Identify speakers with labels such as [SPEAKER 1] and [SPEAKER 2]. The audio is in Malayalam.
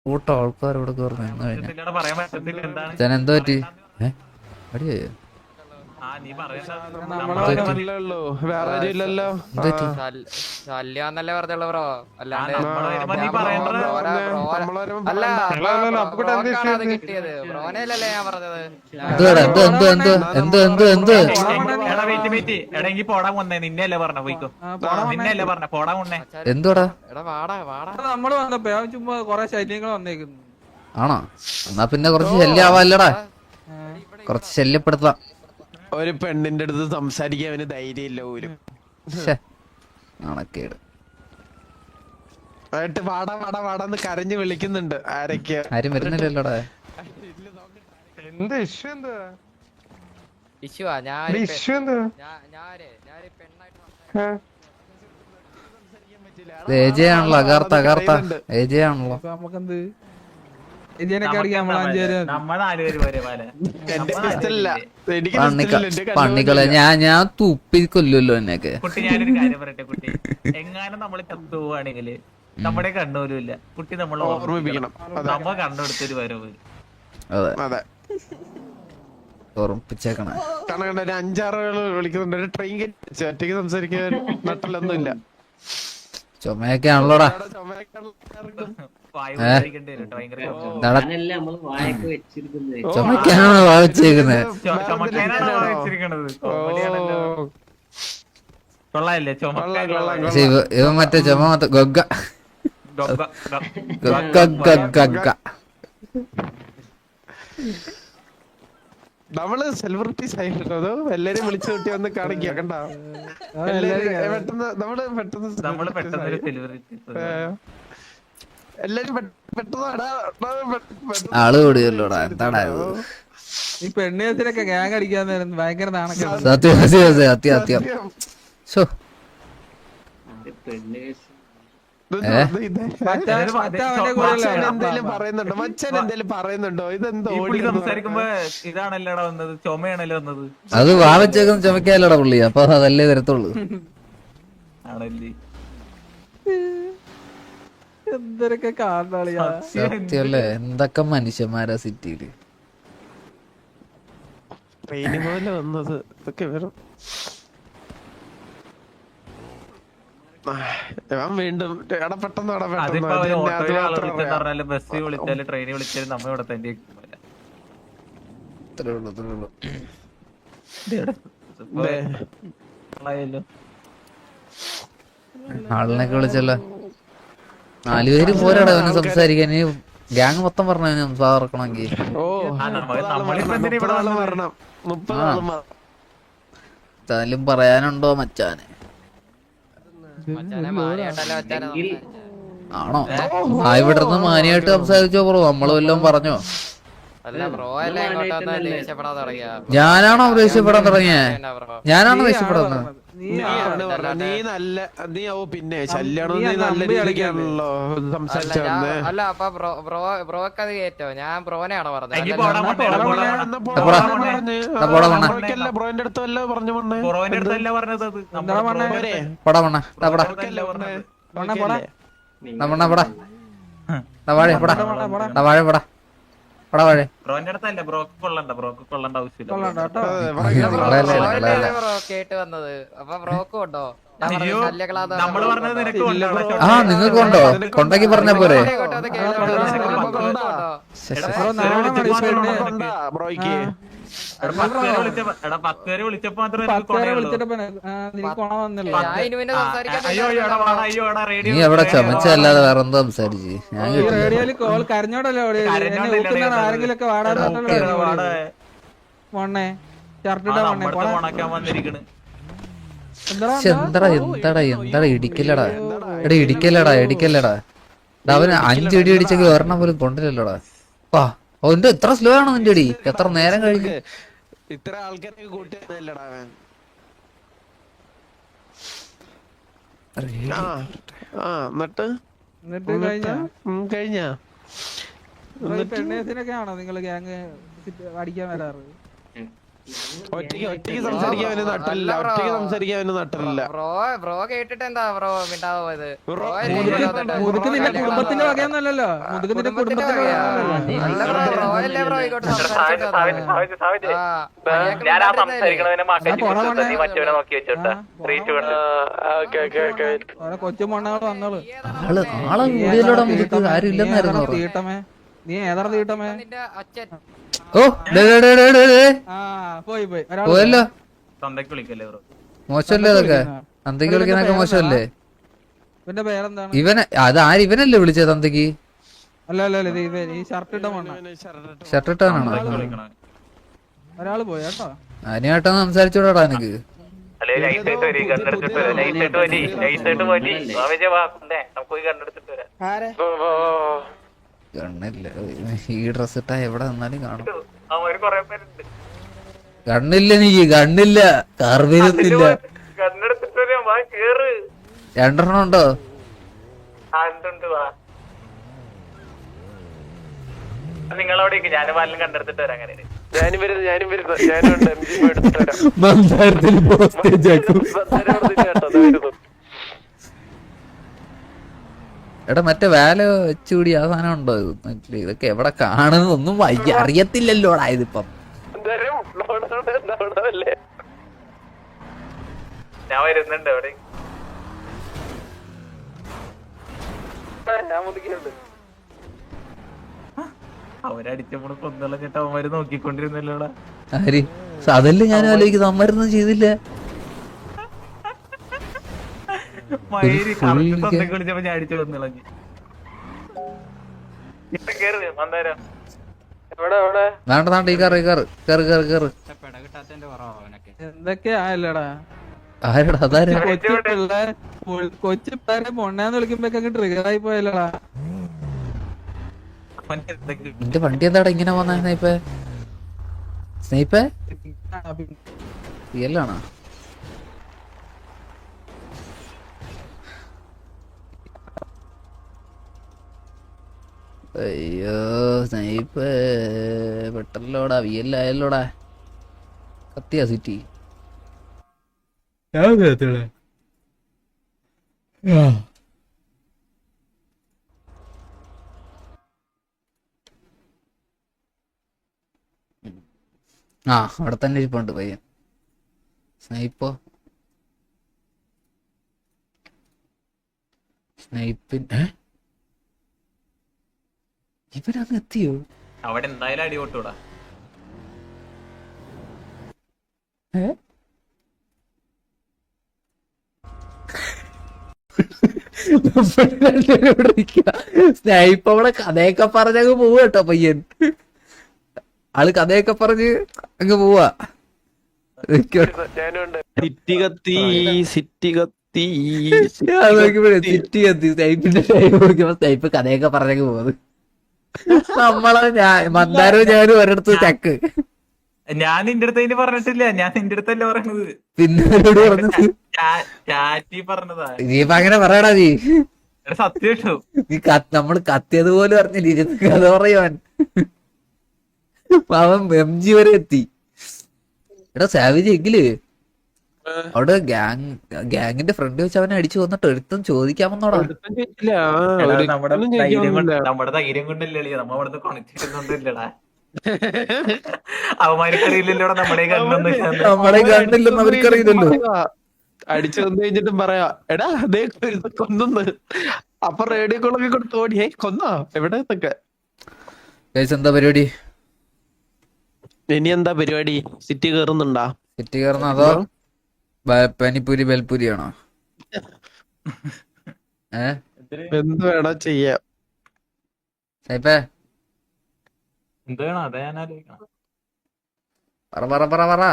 [SPEAKER 1] കൂട്ടം ആൾക്കാർ ഇവിടെ കയറുന്നു എന്ന് കഴിഞ്ഞാ
[SPEAKER 2] പറ്റത്തില്ലടാ, പറയാൻ പറ്റത്തില്ല. എന്താണ്
[SPEAKER 1] ഞാൻ എന്തോ പറ്റി അടിയായോ
[SPEAKER 2] നീ പറയണ്ട.
[SPEAKER 3] വേറെ ഇല്ലല്ലോ.
[SPEAKER 1] എന്തോ പറ്റി
[SPEAKER 4] ശല്യാന്നല്ലേ പറഞ്ഞുള്ളൂ ബ്രോ. അല്ലാണ്ട്
[SPEAKER 2] നമ്മള് വരുമ്പോ നീ പറയണ്ട.
[SPEAKER 4] ബ്രോക്കാണ് അത് കിട്ടിയത്. ബ്രോനല്ലേ ഞാൻ പറഞ്ഞത്.
[SPEAKER 1] എന്തുവാടാ എന്ത്
[SPEAKER 2] എടാ വെയിറ്റ് വെയിറ്റ്. എടാ എങ്കിൽ പോടാൻ വന്നേ. നിന്നെയല്ലേ പറഞ്ഞ പോയിക്കോ. നിന്നെയല്ലേ പറഞ്ഞ പോടാൻ വന്നേ.
[SPEAKER 1] എന്തുവാടാ
[SPEAKER 4] എടാ വാടാ വാടാ.
[SPEAKER 5] നമ്മള് വന്നപ്പോ ചുമ്മാ കൊറേ ശല്യങ്ങൾ വന്നേക്കുന്നു.
[SPEAKER 1] ആണോ എന്നാ പിന്നെ കുറച്ച് ശല്യാവല്ലടാ, കുറച്ച് ശല്യപ്പെടുത്താം.
[SPEAKER 3] ഒരു പെണ്ണിന്റെ അടുത്ത് സംസാരിക്കാൻ അവന് ധൈര്യമില്ല പോലും.
[SPEAKER 1] നാണക്കേട്.
[SPEAKER 3] എന്നിട്ട് വാടാ വാടാ വാടാന്ന് കരഞ്ഞു വിളിക്കുന്നുണ്ട്. ആരൊക്കെയാ?
[SPEAKER 1] ആരും വരുന്നില്ലല്ലോടാ.
[SPEAKER 3] എന്ത് ഇഷ്യൂ എന്താ?
[SPEAKER 4] ഇഷ്യൂവാ ഞാൻ
[SPEAKER 3] ഇഷ്യൂ എന്താ?
[SPEAKER 4] ഞാനൊരു പെണ്ണായിട്ട്
[SPEAKER 1] ഏജെ ആണല്ലോ, അകാർത്ത ഏജെ ആണല്ലോ.
[SPEAKER 5] നമുക്കെന്ത് ഇതിനൊക്കെ അടിക്കാൻ നമ്മൾ അഞ്ചേരും
[SPEAKER 2] നമ്മ 4 പേര് പോരെ പോലെ.
[SPEAKER 3] എന്റെ പിസ്റ്റല്ല, എനിക്ക് പിസ്റ്റലില്ല, എന്റെ
[SPEAKER 1] പണികളെ ഞാൻ തുപ്പി കൊല്ലുമല്ലോ എന്നൊക്കെ.
[SPEAKER 2] കുട്ടി ഞാനൊരു കാര്യം പറയട്ടെ കുട്ടി, എങ്ങാനും നമ്മള് ചത്തു പോവാണെങ്കില് നമ്മുടെ കണ്ണൂരുമില്ല കുട്ടി, നമ്മൾ
[SPEAKER 3] ഓർമ്മിപ്പിക്കണം.
[SPEAKER 2] നമ്മ കണ്ണെടുത്തൊരു വരവ്.
[SPEAKER 1] അതെ
[SPEAKER 3] അതെ,
[SPEAKER 1] ഓർമ്മിപ്പിച്ചേക്കണേ.
[SPEAKER 3] കാരണം ഒരു 5-6 ആളുകൾ വിളിക്കുന്നുണ്ട്. ഒരു ട്രെയിൻ ഒറ്റയ്ക്ക് സംസാരിക്കാൻ നട്ടലൊന്നും ഇല്ല.
[SPEAKER 1] ചുമയൊക്കെ ആണല്ലോടാ. ചുമക്കാണോ വായിച്ചേക്കുന്നത്?
[SPEAKER 2] കൊള്ളാല്ലേ ചുമ?
[SPEAKER 1] ഇവ മറ്റേ ചുമ ഗൊഗ്ഗ.
[SPEAKER 3] നമ്മള് സെലിബ്രിറ്റീസ് ആയിട്ടോ, അതോ എല്ലാരും വിളിച്ചു കൂട്ടി വന്ന് കാണിക്കുക കണ്ട?
[SPEAKER 2] നമ്മള് പെട്ടെന്ന്
[SPEAKER 3] എല്ലാരും
[SPEAKER 1] ആള് കൂടിയല്ലോടാ. എന്താടാ
[SPEAKER 5] ഈ പെണ്ണേസിനൊക്കെ ഗ്യാങ് അടിക്കാൻ ഭയങ്കര നാണക്കേട്.
[SPEAKER 1] സത്യം.
[SPEAKER 2] സംസാരിക്കുമ്പോ ഇതാണല്ലോടാ വന്നത്, ചുമയാണല്ലോ വന്നത്.
[SPEAKER 1] അത് വാ വെച്ചേക്കുന്ന ചുമക്കാലോടാ പുള്ളി, അപ്പൊ അതല്ലേ വരത്തുള്ളൂ.
[SPEAKER 2] ആണല്ലേ?
[SPEAKER 5] എന്തൊക്കെ കാണാളിയാ.
[SPEAKER 1] സത്യല്ലേ, എന്തൊക്കെ മനുഷ്യന്മാരാ സിറ്റിയില്.
[SPEAKER 3] ട്രെയിന് പോലെ വന്നത് ഇതൊക്കെ വരും. വീണ്ടും പെട്ടെന്ന്
[SPEAKER 2] ബസ് വിളിച്ചാലും ട്രെയിനിൽ വിളിച്ചാലും നമ്മ ഇവിടെ തന്നെ
[SPEAKER 1] ആളിനൊക്കെ വിളിച്ചല്ലോ. 4 പേര് പോരാടാ അവന് സംസാരിക്കാൻ. ഗ്യാങ് മൊത്തം പറഞ്ഞു സംസാരിക്കണമെങ്കിൽ. എന്തായാലും പറയാനുണ്ടോ മച്ചാനെ? ആണോ? ഇവിടെ നിന്ന് മാനിയായിട്ട് സംസാരിച്ചോ ബ്രോ? നമ്മള് വല്ലതും പറഞ്ഞോ? ഞാനാണോ ദേഷ്യപ്പെടാൻ തുടങ്ങിയേ? ഞാനാണോ ദേഷ്യപ്പെടുന്നത്?
[SPEAKER 3] പിന്നെ ശല്യാണോ? നീ നല്ല രീതിക്കാണല്ലോ സംസാരിച്ചത്.
[SPEAKER 4] അല്ല അപ്പൊ ബ്രോക്ക് അത് കേട്ടോ, ഞാൻ ബ്രോനെയാണോ പറഞ്ഞത്?
[SPEAKER 3] ബ്രോന്റെ അടുത്തല്ല പറഞ്ഞു മണ്ണേ.
[SPEAKER 4] കേട്ട് വന്നത് അപ്പൊ ബ്രോക്കും ഉണ്ടോ?
[SPEAKER 1] ആ നിങ്ങൾക്ക് ഉണ്ടോ? കൊണ്ടാക്കി പറഞ്ഞ പോരെ.
[SPEAKER 3] ബ്രോയ്ക്ക്
[SPEAKER 1] നീ എവിടെ ചമച്ചല്ലാതെ വേറെ എന്താ സംസാരിച്ച്? ഞാൻ
[SPEAKER 5] റേഡിയോയില് കോൾ കരഞ്ഞോടല്ലോ ആരെങ്കിലൊക്കെ മണ്ണേ ഷർട്ടിട്ട
[SPEAKER 1] എന്താടാ ഇടിക്കല്ലടാ. ഇടിക്കല്ലടാ. അവന് 5 അടി അടിച്ചെങ്കിൽ ഒരെണ്ണം പോലും കൊണ്ടില്ലല്ലോടാ. അവന്റെ എത്ര സ്ലോ ആണോ നിന്റെ അടി? എത്ര നേരം കഴിഞ്ഞു?
[SPEAKER 3] ഇത്ര ആൾക്കാരെ കൂട്ടിയല്ലടാ കഴിഞ്ഞ
[SPEAKER 5] പെണ്ണേസിനൊക്കെ ആണോ നിങ്ങള് ഗ്യാങ് അടിക്കാൻ വരാറ്?
[SPEAKER 3] ഒറ്റയ്ക്ക് സംസാരിക്കാൻ അവന് നട്ടല്ല. ഒറ്റയ്ക്ക് സംസാരിക്കാൻ അവന് നട്ടല്ല.
[SPEAKER 4] ബ്രോ കേട്ടിട്ട് എന്താ ബ്രോ മിണ്ടാവോ ഇത്?
[SPEAKER 5] മുതുക്ക് നിന്റെ കുടുംബത്തിന്റെ വകയൊന്നുമല്ലല്ലോ. മുതുക്ക് നിന്റെ കുടുംബത്തിന്റെ വകയൊന്നുമല്ലല്ലോ.
[SPEAKER 4] അല്ല ബ്രോ അല്ലേ ബ്രോ ഇങ്ങോട്ട് സംസാരിച്ചിട്ട്
[SPEAKER 5] കൊച്ചു മണ്ണാള് വന്നോളൂ.
[SPEAKER 1] ആളെ കൂടിയല്ലോടാ മുതുക്ക്, ആരും ഇല്ലെന്നായിരുന്നു പറഞ്ഞത്.
[SPEAKER 5] തീട്ടമേ, നീ ഏതാണ് തീട്ടമേ?
[SPEAKER 4] നിന്റെ അച്ഛൻ
[SPEAKER 1] ഓ
[SPEAKER 5] പോയി
[SPEAKER 1] പോയല്ലോ.
[SPEAKER 2] തന്തയ്ക്ക് വിളിക്കല്ലേ ബ്രോ?
[SPEAKER 1] മോശമല്ലേ അതൊക്കെ? തന്തയ്ക്ക് വിളിക്കാനൊക്കെ മോശമല്ലേ?
[SPEAKER 5] ഇവന്റെ പേരെന്താണ്?
[SPEAKER 1] ആര് ഇവനല്ലേ വിളിച്ചത് തന്തയ്ക്ക്?
[SPEAKER 5] അല്ല ഈ ഷർട്ട് ഇട്ട മണ്ണ
[SPEAKER 1] ഷർട്ട് ഇട്ടാണോ?
[SPEAKER 5] ഒരാള് പോയി കേട്ടോ.
[SPEAKER 1] അനിയായിട്ടൊന്ന് സംസാരിച്ചോടാ എനിക്ക്. കണ്ണില്ല, ഈ ഡ്രസ് ഇട്ടാ എവിടെ നിന്നാലും കാണും. കണ്ണില്ല, നീ കണ്ണില്ല, കാർബിനത്തില്ല. രണ്ടെണ്ണം ഉണ്ടോ?
[SPEAKER 2] നിങ്ങളവിടെ ഞാൻ പാലും കണ്ടെടുത്തിട്ട് വരാം. അങ്ങനെ
[SPEAKER 3] ഞാനും വരുന്നു.
[SPEAKER 1] എടാ മറ്റേ വാല വെച്ചുകൂടി ആ സാധനം ഉണ്ടോ? ഇതൊക്കെ എവിടെ കാണുന്നതൊന്നും അറിയത്തില്ലല്ലോടാ ഇതിപ്പം.
[SPEAKER 2] ഞാൻ വരുന്നുണ്ട് അവിടെ. അവരടിച്ചപ്പോൾ കൊന്നുള്ള ചേട്ടാ അവന്മാര് നോക്കിക്കൊണ്ടിരുന്നല്ലോടാ.
[SPEAKER 1] ആര്? അതല്ലേ ഞാൻ ആലോചിക്കുന്നത്, അമ്മരൊന്നും ചെയ്തില്ല.
[SPEAKER 2] മയില് കറക്റ്റ് തന്തയ്ക്ക് വിളിച്ചപ്പോ ഞാൻ അടിച്ചു വന്നിളഞ്ഞു.
[SPEAKER 1] വേണ്ട, ഈ കയറ്.
[SPEAKER 5] എന്തൊക്കെയായല്ലടാ
[SPEAKER 1] ആരടാ? അതാരാ?
[SPEAKER 5] കൊച്ചു പിള്ളേരെ മൊണ്ണാന്ന് വിളിക്കുമ്പോഴൊക്കെ ട്രിഗറായി പോയല്ലടാ.
[SPEAKER 1] നിന്റെ വണ്ടി എന്താടാ ഇങ്ങനെ വന്ന? സ്നേഹിപ്പേ റിയലാണോ? അയ്യോ സ്നേഹിപ്പ് പെട്ടല്ലോടാ, വിയല്ലായല്ലോടാ. കത്തിയാ സിറ്റി. അവിടെ തന്നെ ഇരിപ്പുണ്ട് പയ്യൻ. സ്നൈപ്പോ ഇവരങ്ങ് എത്തിയോ?
[SPEAKER 2] അവിടെ എന്തായാലും അടി പൊട്ടൂടാ.
[SPEAKER 1] സ്നൈപ്പ് അവിടെ കഥയൊക്കെ പറഞ്ഞങ്ങ് പോവാ കേട്ടോ പയ്യൻ. ആള് കഥയൊക്കെ പറഞ്ഞ് അങ്ങ് പോവാ.
[SPEAKER 3] സിറ്റി കത്തി
[SPEAKER 1] സ്നൈപ്പിന്റെ സ്നൈപ്പ് കഥയൊക്കെ പറഞ്ഞങ്ങ് പോകുന്നത്. നമ്മളെ മന്ദാരവും ഞാനും ഒരിടത്ത് ചക്ക്.
[SPEAKER 2] ഞാൻ നിന്റെ അടുത്ത് പറഞ്ഞിട്ടില്ല, ഞാൻ നിന്റെ അടുത്തല്ലേ പറയണത്.
[SPEAKER 1] പിന്നെ പറഞ്ഞത്
[SPEAKER 2] ചാറ്റി പറഞ്ഞതാ.
[SPEAKER 1] നീയിപ്പ അങ്ങനെ പറയടാ നീ.
[SPEAKER 2] സത്യം
[SPEAKER 1] നീ നമ്മള് കത്തിയത് പോലും പറഞ്ഞില്ല, ഇരുന്ന് കഥ പറയുവാൻ. അവൻ MG വരെ എത്തി. എടാ സാവിജ് എങ്കില് അവിടെ ഗ്യാങ്ങിന്റെ ഫ്രണ്ട് വെച്ച് അവനെ അടിച്ചു വന്നിട്ട് ഒരുത്തും ചോദിക്കാമെന്നോടാ.
[SPEAKER 2] നമ്മുടെ ധൈര്യം കൊണ്ടല്ലേ എളിയ, നമ്മ അവിടുന്ന് കൊണിച്ചിരുന്നോണ്ടില്ലടാ. അവന്മാർക്കറിയില്ലല്ലോടാ നമ്മളെ
[SPEAKER 1] കണ്ണില്ലെന്ന് അവർക്കറിയില്ലല്ലോ.
[SPEAKER 3] അടിച്ചു വന്നു കഴിഞ്ഞിട്ടും പറയാ, എടാ അതേ കൊന്നു. അപ്പൊ റേഡിയോ കോളൊക്കെ കൊടുത്ത് ഓടിയേ കൊന്നോ എവിടെ എന്തൊക്കെ.
[SPEAKER 1] എന്താ പരിപാടി?
[SPEAKER 3] ഇനി എന്താ പരിപാടി? സിറ്റി കേറുന്നുണ്ടാ?
[SPEAKER 1] സിറ്റി കയറുന്ന അതോ പനിപ്പൂരി ബെൽപൂരിയാണോ?
[SPEAKER 3] എന്ത് വേണോ ചെയ്യാം.
[SPEAKER 2] എന്ത് വേണം അതാ ഞാൻ ആലോചിക്കണം.
[SPEAKER 1] പറ